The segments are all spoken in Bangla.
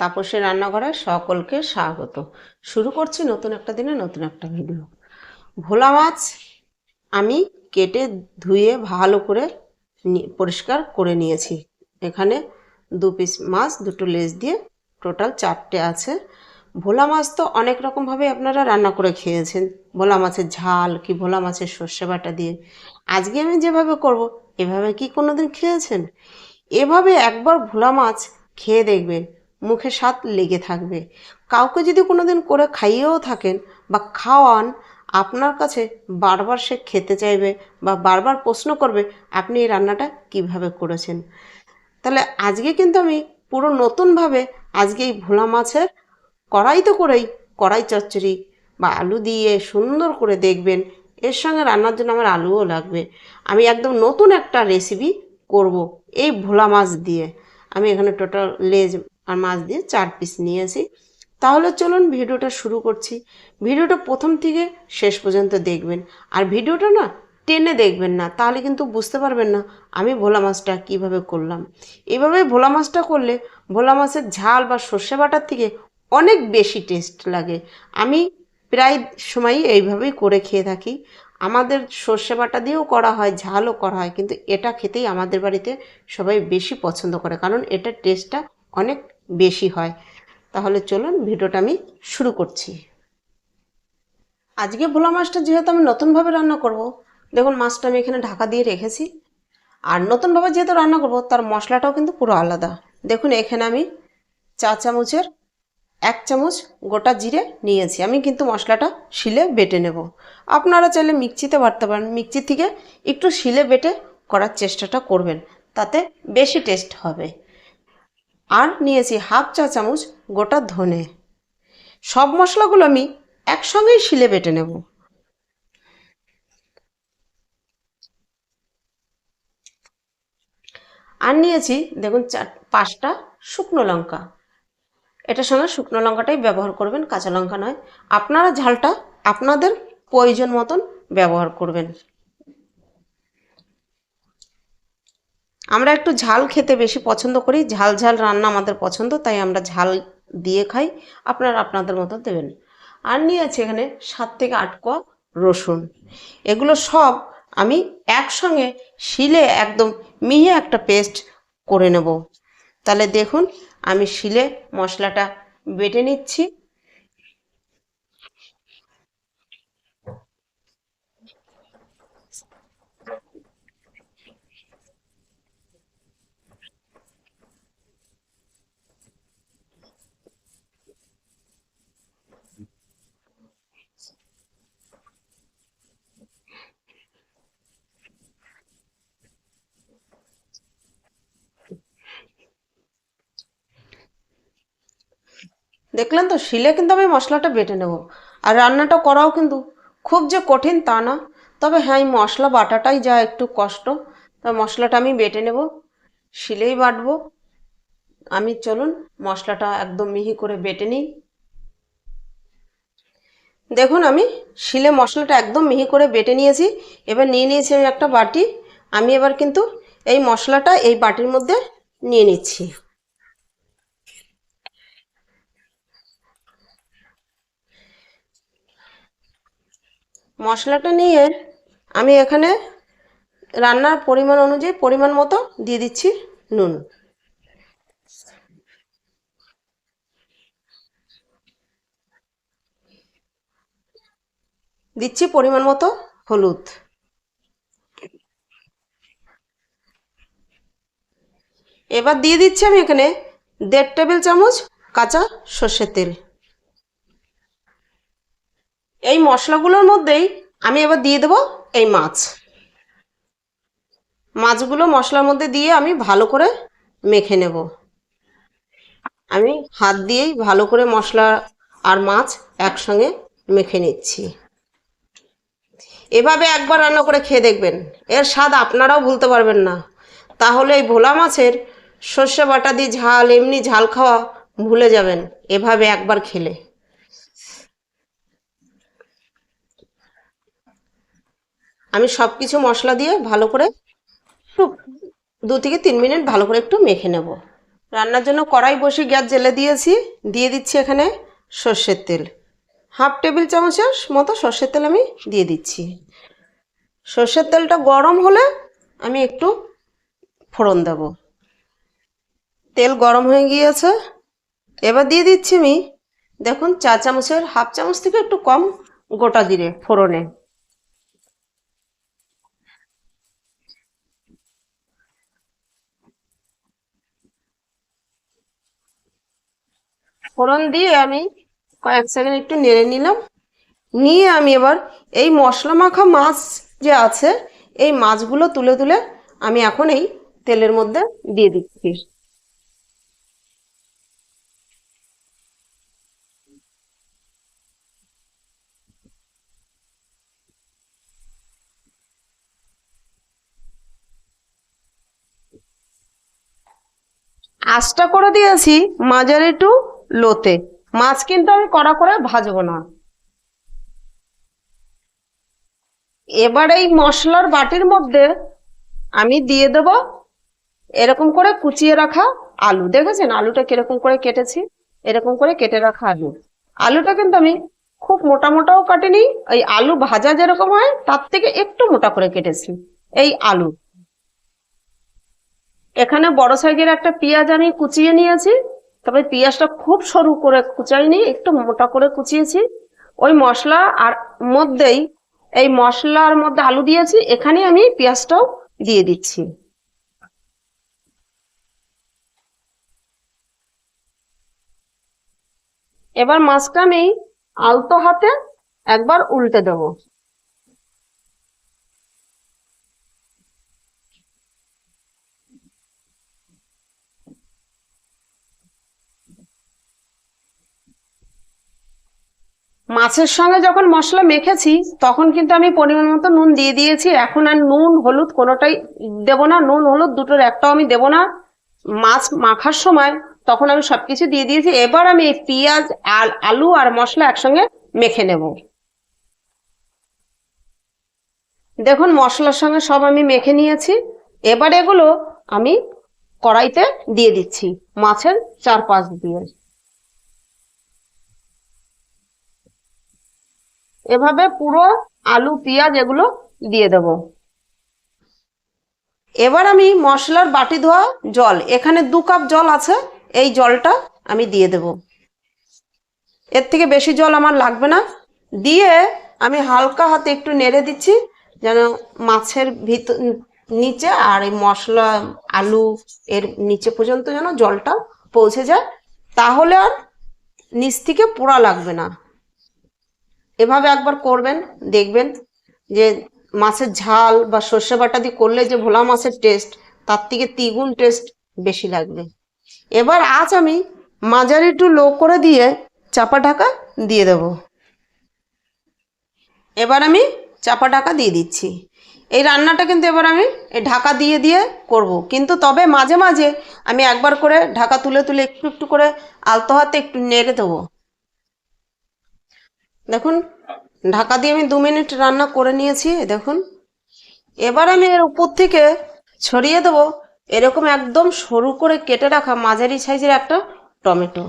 তাপসের রান্নাঘরে সকলকে স্বাগত। শুরু করছি নতুন একটা দিনে নতুন একটা ভিডিও। ভোলা মাছ আমি কেটে ধুয়ে ভালো করে পরিষ্কার করে নিয়েছি। এখানে 2 পিস মাছ, 2টো লেজ দিয়ে টোটাল 4টে আছে। ভোলা মাছ তো অনেক রকমভাবে আপনারা রান্না করে খেয়েছেন, ভোলা মাছের ঝাল কি ভোলা মাছের সর্ষে বাটা দিয়ে। আজকে আমি যেভাবে করব, এভাবে কি কোনোদিন খেয়েছেন? এভাবে একবার ভোলা মাছ খেয়ে দেখবেন, মুখে স্বাদ লেগে থাকবে। কাউকে যদি কোনোদিন করে খাইয়েও থাকেন বা খাওয়ান, আপনার কাছে বারবার সে খেতে চাইবে বা বারবার প্রশ্ন করবে আপনি এই রান্নাটা কিভাবে করেছেন। তাহলে আজকে কিন্তু আমি পুরো নতুনভাবে আজকে এই ভোলা মাছের কড়াই চচ্চড়ি বা আলু দিয়ে সুন্দর করে দেখবেন। এর সঙ্গে রান্নার জন্য আমার আলুও লাগবে। আমি একদম নতুন একটা রেসিপি করব এই ভোলা মাছ দিয়ে। আমি এখানে টোটাল লেজ আর মাছ দিয়ে 4 পিস নিয়েছি। তাহলে চলুন ভিডিওটা শুরু করছি। ভিডিওটা প্রথম থেকে শেষ পর্যন্ত দেখবেন, আর ভিডিওটা না টেনে দেখবেন না, তাহলে কিন্তু বুঝতে পারবেন না আমি ভোলা মাছটা কীভাবে করলাম। এভাবে ভোলা মাছটা করলে ভোলা মাছের ঝাল বা সর্ষে বাটার থেকে অনেক বেশি টেস্ট লাগে। আমি প্রায় সময়ই এইভাবেই করে খেয়ে থাকি। আমাদের সর্ষে বাটা দিয়েও করা হয়, ঝালও করা হয়, কিন্তু এটা খেতেই আমাদের বাড়িতে সবাই বেশি পছন্দ করে, কারণ এটার টেস্টটা অনেক বেশি হয়। তাহলে চলুন ভিডিওটা আমি শুরু করছি। আজকে ভোলা মাছটা যেহেতু আমি নতুনভাবে রান্না করব, দেখুন মাছটা আমি এখানে ঢাকা দিয়ে রেখেছি। আর নতুনভাবে যেহেতু রান্না করব, তার মশলাটাও কিন্তু পুরো আলাদা। দেখুন এখানে আমি 4 চামচের 1 চামচ গোটা জিরে নিয়েছি। আমি কিন্তু মশলাটা শিলে বেটে নেব। আপনারা চাইলে মিক্সিতে বাটতে পারেন, মিক্সি থেকে একটু শিলে বেটে করার চেষ্টাটা করবেন, তাতে বেশি টেস্ট হবে। আর নিয়েছি 1/2 চা চামচ গোটা ধনে। সব মশলাগুলো আমি একসঙ্গেই শিলে বেটে নেব। আর নিয়েছি দেখুন 5টা শুকনো লঙ্কা। এটার সঙ্গে শুকনো লঙ্কাটাই ব্যবহার করবেন, কাঁচা লঙ্কা নয়। আপনারা ঝালটা আপনাদের প্রয়োজন মতন ব্যবহার করবেন। আমরা একটু ঝাল খেতে বেশি পছন্দ করি, ঝাল ঝাল রান্না আমাদের পছন্দ, তাই আমরা ঝাল দিয়ে খাই। আপনারা আপনাদের মতো দেবেন। আর নিয়েছি এখানে 7 থেকে 8 কোয়া রসুন। এগুলো সব আমি একসঙ্গে শিলে একদম মিহি একটা পেস্ট করে নেব। তাহলে দেখুন আমি শিলে মশলাটা বেটে নিচ্ছি। দেখলেন তো, শিলে কিন্তু আমি মশলাটা বেটে নেব। আর রান্নাটা করাও কিন্তু খুব যে কঠিন তা না, তবে হ্যাঁ এই মশলা বাটাটাই যা একটু কষ্ট। তবে মশলাটা আমি বেটে নেব, শিলেই বাটবো আমি। চলুন মশলাটা একদম মিহি করে বেটে নিই। দেখুন আমি শিলে মশলাটা একদম মিহি করে বেটে নিয়েছি। এবার নিয়ে নিয়েছি আমি একটা বাটি। আমি এবার কিন্তু এই মশলাটা এই বাটির মধ্যে নিয়ে নিচ্ছি। মশলাটা নিয়ে আমি এখানে রান্নার পরিমাণ অনুযায়ী পরিমাণ মতো দিয়ে দিচ্ছি নুন। দিচ্ছি পরিমাণ মতো হলুদ। এবার দিয়ে দিচ্ছি আমি এখানে 1.5 টেবিল চামচ কাঁচা সর্ষের তেল। এই মশলাগুলোর মধ্যেই আমি এবার দিয়ে দেবো এই মাছগুলো মশলার মধ্যে দিয়ে আমি ভালো করে মেখে নেব। আমি হাত দিয়েই ভালো করে মশলা আর মাছ একসঙ্গে মেখে নিচ্ছি। এভাবে একবার রান্না করে খেয়ে দেখবেন, এর স্বাদ আপনারাও ভুলতে পারবেন না। তাহলে এই ভোলা মাছের সর্ষে বাটা দিয়ে ঝাল, এমনি ঝাল খাওয়া ভুলে যাবেন এভাবে একবার খেলে। আমি সব কিছু মশলা দিয়ে ভালো করে একটু 2 থেকে 3 মিনিট ভালো করে একটু মেখে নেব। রান্নার জন্য কড়াই বসে গ্যাস জ্বেলে দিয়েছি। দিয়ে দিচ্ছি এখানে সর্ষের তেল, 1/2 টেবিল চামচের মতো সর্ষের তেল আমি দিয়ে দিচ্ছি। সর্ষের তেলটা গরম হলে আমি একটু ফোড়ন দেব। তেল গরম হয়ে গিয়েছে, এবার দিয়ে দিচ্ছি আমি, দেখুন, 4 চামচের 1/2 চামচ থেকে একটু কম গোটা জিরে ফোড়নে। ফোড়ন দিয়ে আমি কয়েক সেকেন্ড একটু নেড়ে নিলাম। নিয়ে আমি এবার এই মশলা মাখা মাছ যে আছে, এই মাছগুলো তুলে তুলে আমি এখন এই তেলের মধ্যে দিয়ে দিচ্ছি। আঁচটা করে দিয়েছি মাঝারি টু লোতে। মাছ কিন্তু আমি কড়া করে ভাজবো না। এবার এই মশলার বাটির মধ্যে আমি দিয়ে দেব এরকম করে কুচিয়ে রাখা আলু। দেখেছেন আলুটা কিরকম করে কেটেছি? এরকম করে কেটে রাখা আলু। আলুটা কিন্তু আমি খুব মোটা মোটাও কাটিনি, এই আলু ভাজা যেরকম হয় তার থেকে একটু মোটা করে কেটেছি এই আলু। এখানে বড় সাইজের একটা পেঁয়াজ আমি কুচিয়ে নিয়েছি, তবে পেঁয়াজটা খুব সরু করে কুচাইনি, একটু মোটা করে কুচিয়েছি। ওই মশলা আর মধ্যেই, এই মশলার মধ্যে আলু দিয়েছি, এখানে আমি পেঁয়াজটাও দিয়ে দিচ্ছি। এবার মাছটা আমি আলতো হাতে একবার উল্টে দেবো। মাছের সঙ্গে যখন মশলা মেখেছি তখন কিন্তু আমি পরিমাণ মতো নুন দিয়ে দিয়েছি। এখন আর নুন হলুদ কোনোটাই দেবো না, নুন হলুদ দুটোর একটাও আমি দেবো না। মাছ মাখার সময় তখন আমি সবকিছু দিয়ে দিয়েছি। এবার আমি এই পেঁয়াজ আলু আর মশলা একসঙ্গে মেখে নেব। দেখুন মশলার সঙ্গে সব আমি মেখে নিয়েছি। এবার এগুলো আমি কড়াইতে দিয়ে দিচ্ছি মাছের চারপাশ দিয়ে। এভাবে পুরো আলু পেঁয়াজ এগুলো দিয়ে দেব। এবার আমি মশলার বাটি ধোয়া জল, এখানে 2 কাপ জল আছে, এই জলটা আমি দিয়ে দেব। এর থেকে বেশি জল আমার লাগবে না। দিয়ে আমি হালকা হাতে একটু নেড়ে দিচ্ছি, যেন মাছের ভিতর নিচে আর এই মশলা আলু এর নিচে পর্যন্ত যেন জলটা পৌঁছে যায়, তাহলে আর নিচ থেকে পোড়া লাগবে না। এভাবে একবার করবেন, দেখবেন যে মাছের ঝাল বা সর্ষে বাটা দিয়ে করলে যে ভোলা মাছের টেস্ট, তার থেকে 3 গুণ টেস্ট বেশি লাগবে। এবার আঁচ আমি মাঝারি টু লো করে দিয়ে চাপা ঢাকা দিয়ে দেব। এবার আমি চাপা ঢাকা দিয়ে দিচ্ছি। এই রান্নাটা কিন্তু এবার আমি এই ঢাকা দিয়ে দিয়ে করব, কিন্তু তবে মাঝে মাঝে আমি একবার করে ঢাকা তুলে তুলে একটু একটু করে আলতো হাতে একটু নেড়ে দেবো। দেখুন ঢাকা দিয়ে আমি 2 মিনিট রান্না করে নিয়েছি, দেখুন। এবার আমি এর উপর থেকে ছড়িয়ে দেবো এরকম একদম সরু করে কেটে রাখা মাঝারি সাইজের একটা টমেটো।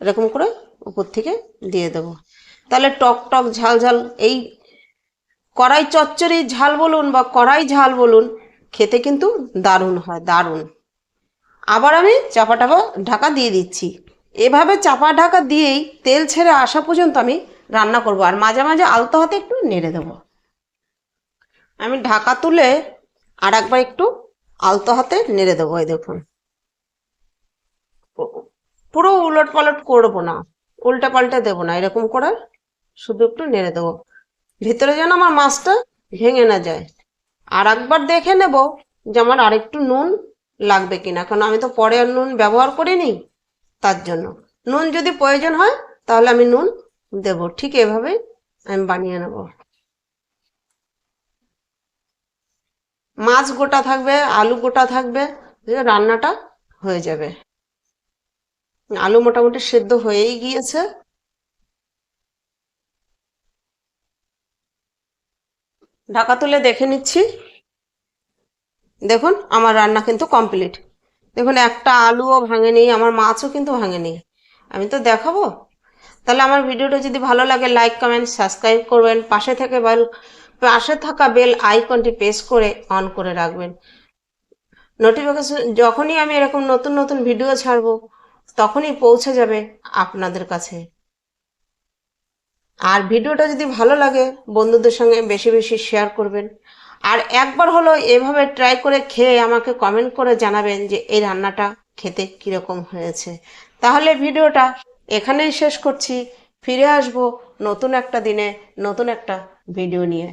এরকম করে উপর থেকে দিয়ে দেবো, তাহলে টক টক ঝাল ঝাল এই কড়াই চচ্চড়ি ঝাল বলুন বা কড়াই ঝাল বলুন, খেতে কিন্তু দারুণ হয়, দারুণ। আবার আমি চাপা ঢাকা দিয়ে দিচ্ছি। এভাবে চাপা ঢাকা দিয়েই তেল ছেড়ে আসা পর্যন্ত আমি রান্না করব, আর মাঝে মাঝে আলতো হাতে একটু নেড়ে দেবো। আমি ঢাকা তুলে আর একবার একটু আলতো হাতে নেড়ে দেবো। এই দেখুন, পুরো উলট পালট করবো না, উল্টে পাল্টে দেবো না, এরকম করে শুধু একটু নেড়ে দেবো, ভিতরে যেন আমার মাছটা ভেঙে না যায়। আর একবার দেখে নেব যে আমার আরেকটু নুন লাগবে কিনা, কারণ আমি তো পরে আর নুন ব্যবহার করিনি, তার জন্য নুন যদি প্রয়োজন হয় তাহলে আমি নুন দেব। ঠিক এভাবেই আমি বানিয়ে নেব। মাছ গোটা থাকবে, আলু গোটা থাকবে, রান্নাটা হয়ে যাবে। আলু মোটামুটি সেদ্ধ হয়েই গিয়েছে। ঢাকা তুলে দেখে নিচ্ছি, দেখুন আমার রান্না কিন্তু কমপ্লিট। দেখুন একটা আলুও ভাঙেনি, আমার মাছও কিন্তু ভাঙেনি। আমি তো দেখাবো। তাহলে আমার ভিডিওটা যদি ভালো লাগে লাইক কমেন্ট সাবস্ক্রাইব করবেন, পাশে থাকা বেল আইকনটি প্রেস করে অন করে রাখবেন। নোটিফিকেশন যখনই আমি এরকম নতুন নতুন ভিডিও ছাড়বো তখনই পৌঁছে যাবে আপনাদের কাছে। আর ভিডিওটা যদি ভালো লাগে বন্ধুদের সঙ্গে বেশি বেশি শেয়ার করবেন। আর একবার হলো এভাবে ট্রাই করে খেয়ে আমাকে কমেন্ট করে জানাবেন যে এই রান্নাটা খেতে কীরকম হয়েছে। তাহলে ভিডিওটা এখানেই শেষ করছি। ফিরে আসবো নতুন একটা দিনে নতুন একটা ভিডিও নিয়ে।